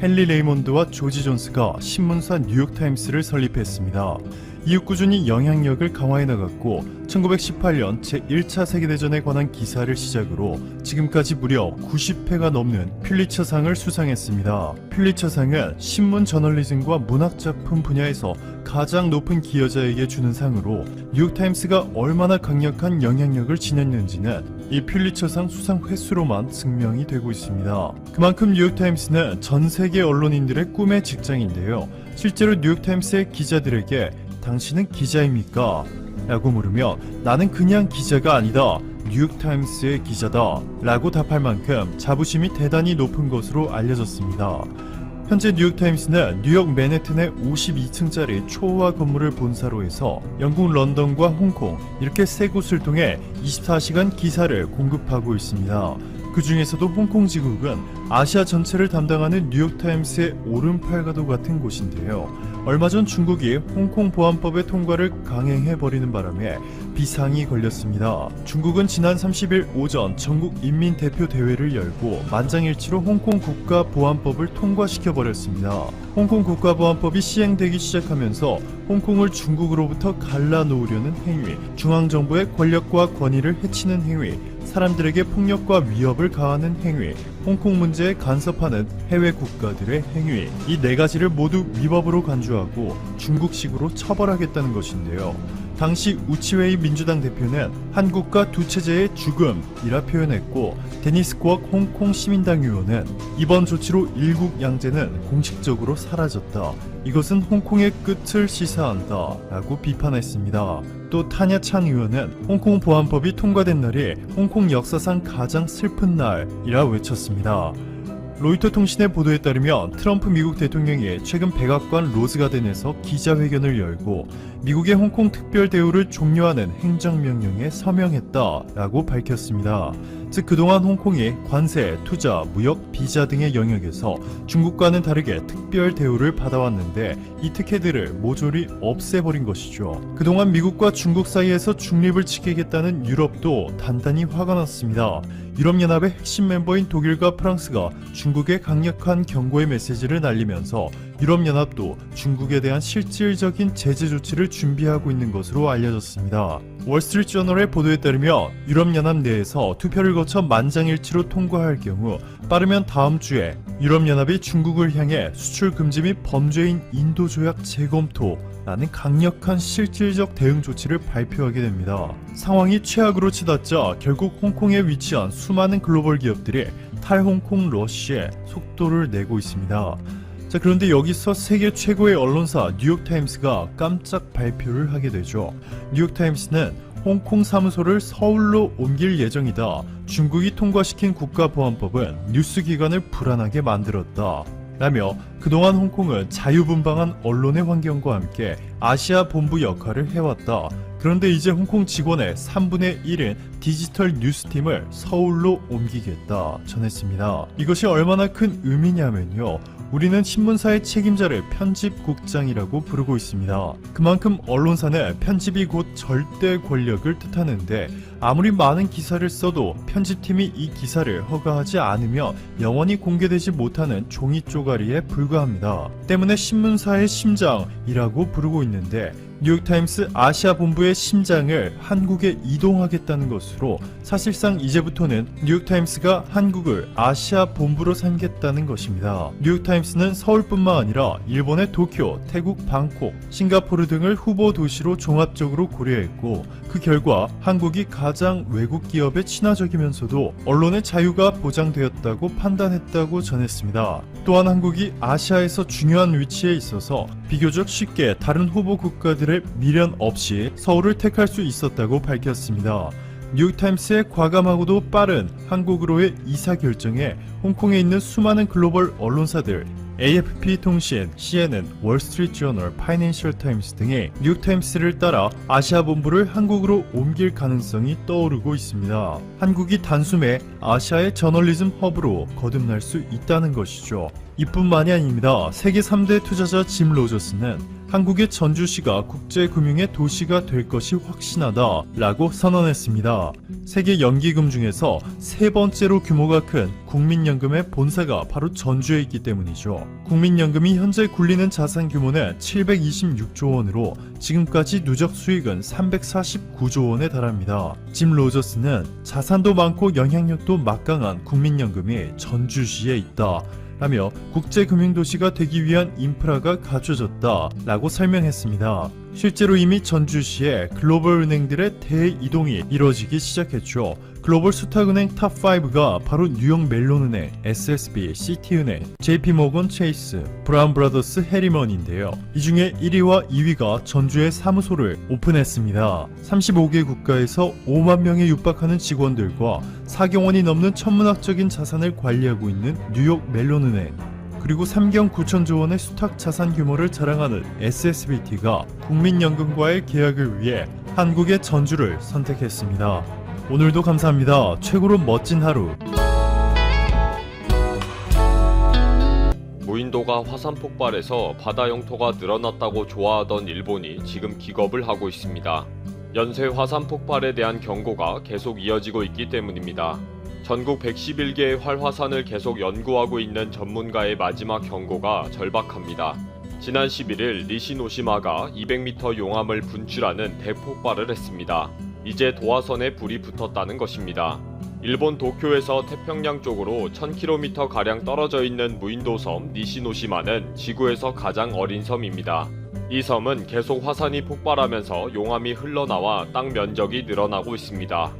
헨리 레이몬드와 조지 존스가 신문사 뉴욕타임스를 설립했습니다. 이후 꾸준히 영향력을 강화해 나갔고 1918년 제1차 세계대전에 관한 기사를 시작으로 지금까지 무려 90회가 넘는 퓰리처상을 수상했습니다. 퓰리처상은 신문 저널리즘과 문학작품 분야에서 가장 높은 기여자에게 주는 상으로 뉴욕타임스가 얼마나 강력한 영향력을 지녔는지는 이 퓰리처상 수상 횟수로만 증명이 되고 있습니다. 그만큼 뉴욕타임스는 전 세계 언론인들의 꿈의 직장인데요. 실제로 뉴욕타임스의 기자들에게 당신은 기자입니까? 라고 물으면 나는 그냥 기자가 아니다. 뉴욕타임스의 기자다. 라고 답할 만큼 자부심이 대단히 높은 것으로 알려졌습니다. 현재 뉴욕타임스는 뉴욕 맨해튼의 52층짜리 초호화 건물을 본사로 해서 영국 런던과 홍콩 이렇게 세 곳을 통해 24시간 기사를 공급하고 있습니다. 그 중에서도 홍콩 지국은 아시아 전체를 담당하는 뉴욕타임스의 오른팔과도 같은 곳인데요. 얼마 전 중국이 홍콩 보안법의 통과를 강행해버리는 바람에 비상이 걸렸습니다. 중국은 지난 30일 오전 전국 인민대표대회를 열고 만장일치로 홍콩 국가보안법을 통과시켜버렸습니다. 홍콩 국가보안법이 시행되기 시작하면서 홍콩을 중국으로부터 갈라놓으려는 행위, 중앙정부의 권력과 권위를 해치는 행위, 사람들에게 폭력과 위협을 가하는 행위, 홍콩 문제에 간섭하는 해외 국가들의 행위, 이 네 가지를 모두 위법으로 간주하고 중국식으로 처벌하겠다는 것인데요. 당시 우치웨이 민주당 대표는 한국과 두 체제의 죽음이라 표현했고, 데니스 쿼크 홍콩 시민당 의원은 이번 조치로 일국 양제는 공식적으로 사라졌다. 이것은 홍콩의 끝을 시사한다 라고 비판했습니다. 또 타냐 찬 의원은 홍콩 보안법이 통과된 날이 홍콩 역사상 가장 슬픈 날이라 외쳤습니다. 로이터 통신의 보도에 따르면 트럼프 미국 대통령이 최근 백악관 로즈가든에서 기자회견을 열고 미국의 홍콩 특별 대우를 종료하는 행정명령에 서명했다라고 밝혔습니다. 즉 그동안 홍콩이 관세, 투자, 무역, 비자 등의 영역에서 중국과는 다르게 특별 대우를 받아왔는데 이 특혜들을 모조리 없애버린 것이죠. 그동안 미국과 중국 사이에서 중립을 지키겠다는 유럽도 단단히 화가 났습니다. 유럽연합의 핵심 멤버인 독일과 프랑스가 중국에 강력한 경고의 메시지를 날리면서 유럽연합도 중국에 대한 실질적인 제재 조치를 준비하고 있는 것으로 알려졌습니다. 월스트리트저널의 보도에 따르면 유럽연합 내에서 투표를 거쳐 만장일치로 통과할 경우 빠르면 다음 주에 유럽연합이 중국을 향해 수출 금지 및 범죄인 인도 조약 재검토라는 강력한 실질적 대응 조치를 발표하게 됩니다. 상황이 최악으로 치닫자 결국 홍콩에 위치한 수많은 글로벌 기업들이 탈홍콩 러쉬에 속도를 내고 있습니다. 자, 그런데 여기서 세계 최고의 언론사 뉴욕타임스가 깜짝 발표를 하게 되죠. 뉴욕타임스는 홍콩 사무소를 서울로 옮길 예정이다. 중국이 통과시킨 국가보안법은 뉴스기관을 불안하게 만들었다. 라며 그동안 홍콩은 자유분방한 언론의 환경과 함께 아시아 본부 역할을 해왔다. 그런데 이제 홍콩 직원의 3분의 1은 디지털 뉴스팀을 서울로 옮기겠다 전했습니다. 이것이 얼마나 큰 의미냐면요. 우리는 신문사의 책임자를 편집국장이라고 부르고 있습니다. 그만큼 언론사는 편집이 곧 절대 권력을 뜻하는데 아무리 많은 기사를 써도 편집팀이 이 기사를 허가하지 않으면 영원히 공개되지 못하는 종이 쪼가리에 불과합니다. 때문에 신문사의 심장이라고 부르고 있는데 뉴욕타임스 아시아 본부의 심장을 한국에 이동하겠다는 것으로 사실상 이제부터는 뉴욕타임스가 한국을 아시아 본부로 삼겠다는 것입니다. 뉴욕타임스는 서울뿐만 아니라 일본의 도쿄, 태국 방콕, 싱가포르 등을 후보 도시로 종합적으로 고려했고 그 결과 한국이 가장 외국 기업에 친화적이면서도 언론의 자유가 보장되었다고 판단했다고 전했습니다. 또한 한국이 아시아에서 중요한 위치에 있어서 비교적 쉽게 다른 후보 국가들의 미련 없이 서울을 택할 수 있었다고 밝혔습니다. 뉴욕타임스의 과감하고도 빠른 한국으로의 이사 결정에 홍콩에 있는 수많은 글로벌 언론사들 AFP 통신, CNN, 월스트리트저널, 파이낸셜 타임스 등이 뉴욕타임스를 따라 아시아 본부를 한국으로 옮길 가능성이 떠오르고 있습니다. 한국이 단숨에 아시아의 저널리즘 허브로 거듭날 수 있다는 것이죠. 이뿐만이 아닙니다. 세계 3대 투자자 짐 로저스는 한국의 전주시가 국제금융의 도시가 될 것이 확신하다 라고 선언했습니다. 세계 연기금 중에서 세 번째로 규모가 큰 국민연금의 본사가 바로 전주에 있기 때문이죠. 국민연금이 현재 굴리는 자산 규모는 726조 원으로 지금까지 누적 수익은 349조 원에 달합니다. 짐 로저스는 자산도 많고 영향력도 막강한 국민연금이 전주시에 있다 라며 국제금융도시가 되기 위한 인프라가 갖춰졌다 라고 설명했습니다. 실제로 이미 전주시에 글로벌 은행들의 대이동이 이뤄지기 시작했죠. 글로벌 수탁은행 탑5가 바로 뉴욕 멜론은행, SSB, 시티은행, JP모건 체이스, 브라운 브라더스 해리먼인데요. 이 중에 1위와 2위가 전주에 사무소를 오픈했습니다. 35개 국가에서 5만 명에 육박하는 직원들과 4경 원이 넘는 천문학적인 자산을 관리하고 있는 뉴욕 멜론은행, 그리고 3경 9천조 원의 수탁 자산 규모를 자랑하는 SSBT가 국민연금과의 계약을 위해 한국의 전주를 선택했습니다. 오늘도 감사합니다. 최고로 멋진 하루. 무인도가 화산 폭발해서 바다 영토가 늘어났다고 좋아하던 일본이 지금 기겁을 하고 있습니다. 연쇄 화산 폭발에 대한 경고가 계속 이어지고 있기 때문입니다. 전국 111개의 활화산을 계속 연구하고 있는 전문가의 마지막 경고가 절박합니다. 지난 11일 니시노시마가 200m 용암을 분출하는 대폭발을 했습니다. 이제 도화선에 불이 붙었다는 것입니다. 일본 도쿄에서 태평양 쪽으로 1000km가량 떨어져 있는 무인도 섬 니시노시마는 지구에서 가장 어린 섬입니다. 이 섬은 계속 화산이 폭발하면서 용암이 흘러나와 땅 면적이 늘어나고 있습니다.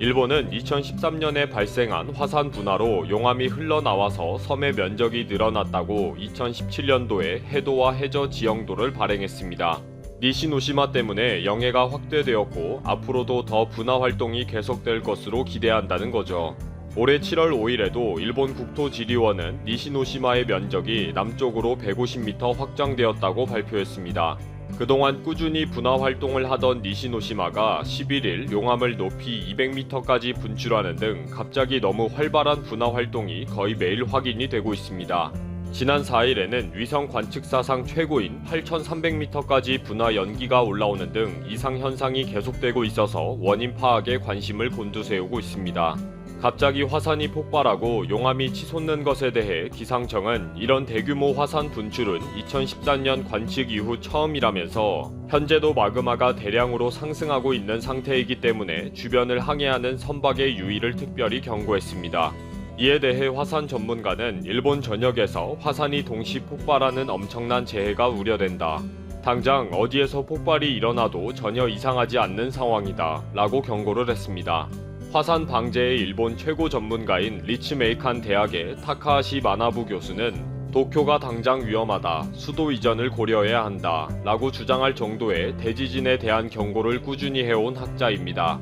일본은 2013년에 발생한 화산 분화로 용암이 흘러나와서 섬의 면적이 늘어났다고 2017년도에 해도와 해저 지형도를 발행했습니다. 니시노시마 때문에 영해가 확대되었고 앞으로도 더 분화 활동이 계속될 것으로 기대한다는 거죠. 올해 7월 5일에도 일본 국토지리원은 니시노시마의 면적이 남쪽으로 150m 확장되었다고 발표했습니다. 그동안 꾸준히 분화 활동을 하던 니시노시마가 11일 용암을 높이 200m까지 분출하는 등 갑자기 너무 활발한 분화 활동이 거의 매일 확인이 되고 있습니다. 지난 4일에는 위성 관측사상 최고인 8,300m까지 분화 연기가 올라오는 등 이상 현상이 계속되고 있어서 원인 파악에 관심을 곤두세우고 있습니다. 갑자기 화산이 폭발하고 용암이 치솟는 것에 대해 기상청은 이런 대규모 화산 분출은 2014년 관측 이후 처음이라면서 현재도 마그마가 대량으로 상승하고 있는 상태이기 때문에 주변을 항해하는 선박의 유의를 특별히 경고했습니다. 이에 대해 화산 전문가는 일본 전역에서 화산이 동시 폭발하는 엄청난 재해가 우려된다. 당장 어디에서 폭발이 일어나도 전혀 이상하지 않는 상황이다 라고 경고를 했습니다. 화산 방재의 일본 최고 전문가인 리츠메이칸 대학의 타카하시 마나부 교수는 도쿄가 당장 위험하다, 수도 이전을 고려해야 한다 라고 주장할 정도의 대지진에 대한 경고를 꾸준히 해온 학자입니다.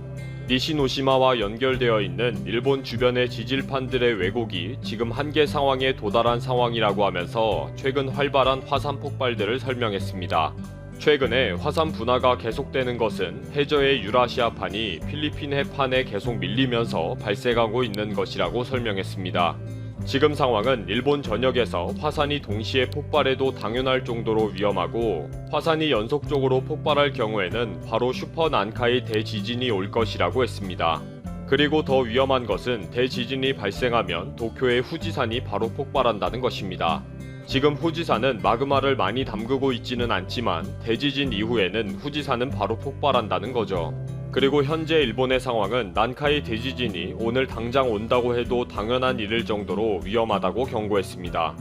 니시노시마와 연결되어 있는 일본 주변의 지질판들의 왜곡이 지금 한계 상황에 도달한 상황이라고 하면서 최근 활발한 화산 폭발들을 설명했습니다. 최근에 화산 분화가 계속되는 것은 해저의 유라시아판이 필리핀 해판에 계속 밀리면서 발생하고 있는 것이라고 설명했습니다. 지금 상황은 일본 전역에서 화산이 동시에 폭발해도 당연할 정도로 위험하고 화산이 연속적으로 폭발할 경우에는 바로 슈퍼 난카이 대지진이 올 것이라고 했습니다. 그리고 더 위험한 것은 대지진이 발생하면 도쿄의 후지산이 바로 폭발한다는 것입니다. 지금 후지산은 마그마를 많이 담그고 있지는 않지만 대지진 이후에는 후지산은 바로 폭발한다는 거죠. 그리고 현재 일본의 상황은 난카이 대지진이 오늘 당장 온다고 해도 당연한 일일 정도로 위험하다고 경고했습니다.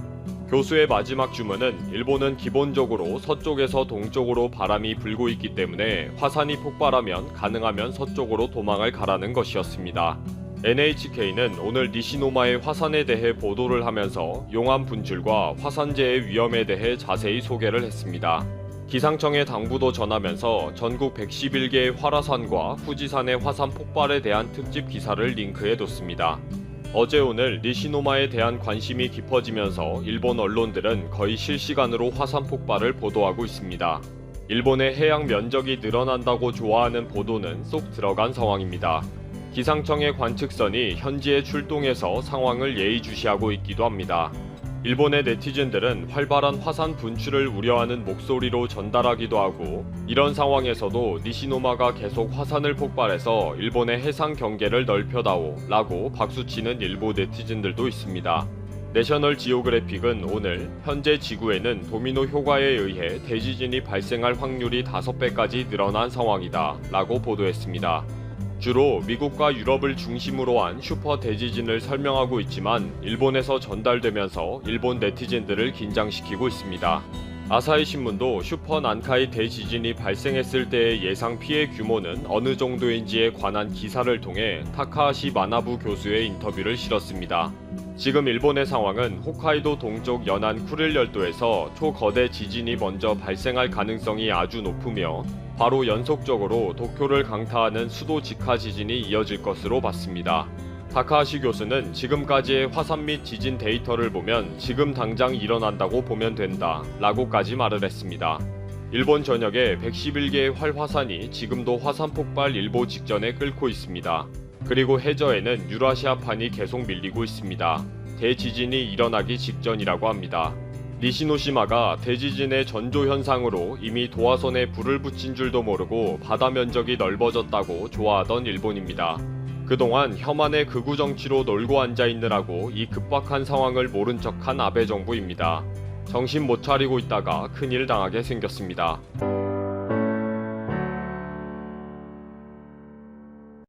교수의 마지막 주문은 일본은 기본적으로 서쪽에서 동쪽으로 바람이 불고 있기 때문에 화산이 폭발하면 가능하면 서쪽으로 도망을 가라는 것이었습니다. NHK는 오늘 니시노마의 화산에 대해 보도를 하면서 용암 분출과 화산재해 위험에 대해 자세히 소개를 했습니다. 기상청의 당부도 전하면서 전국 111개의 활화산과 후지산의 화산 폭발에 대한 특집 기사를 링크해뒀습니다. 어제 오늘 니시노마에 대한 관심이 깊어지면서 일본 언론들은 거의 실시간으로 화산 폭발을 보도하고 있습니다. 일본의 해양 면적이 늘어난다고 좋아하는 보도는 쏙 들어간 상황입니다. 기상청의 관측선이 현지에 출동해서 상황을 예의주시하고 있기도 합니다. 일본의 네티즌들은 활발한 화산 분출을 우려하는 목소리로 전달하기도 하고, 이런 상황에서도 니시노마가 계속 화산을 폭발해서 일본의 해상 경계를 넓혀다오 라고 박수치는 일부 네티즌들도 있습니다. 내셔널 지오그래픽은 오늘 현재 지구에는 도미노 효과에 의해 대지진이 발생할 확률이 5배까지 늘어난 상황이다 라고 보도했습니다. 주로 미국과 유럽을 중심으로 한 슈퍼 대지진을 설명하고 있지만 일본에서 전달되면서 일본 네티즌들을 긴장시키고 있습니다. 아사히 신문도 슈퍼 난카이 대지진이 발생했을 때의 예상 피해 규모는 어느 정도인지에 관한 기사를 통해 타카하시 마나부 교수의 인터뷰를 실었습니다. 지금 일본의 상황은 홋카이도 동쪽 연안 쿠릴 열도에서 초거대 지진이 먼저 발생할 가능성이 아주 높으며 바로 연속적으로 도쿄를 강타하는 수도 직하 지진이 이어질 것으로 봤습니다. 타카하시 교수는 지금까지의 화산 및 지진 데이터를 보면 지금 당장 일어난다고 보면 된다 라고까지 말을 했습니다. 일본 전역에 111개의 활화산이 지금도 화산 폭발 일보 직전에 끓고 있습니다. 그리고 해저에는 유라시아판이 계속 밀리고 있습니다. 대지진이 일어나기 직전이라고 합니다. 니시노시마가 대지진의 전조 현상으로 이미 도화선에 불을 붙인 줄도 모르고 바다 면적이 넓어졌다고 좋아하던 일본입니다. 그동안 혐한의 극우 정치로 놀고 앉아있느라고 이 급박한 상황을 모른 척한 아베 정부입니다. 정신 못 차리고 있다가 큰일 당하게 생겼습니다.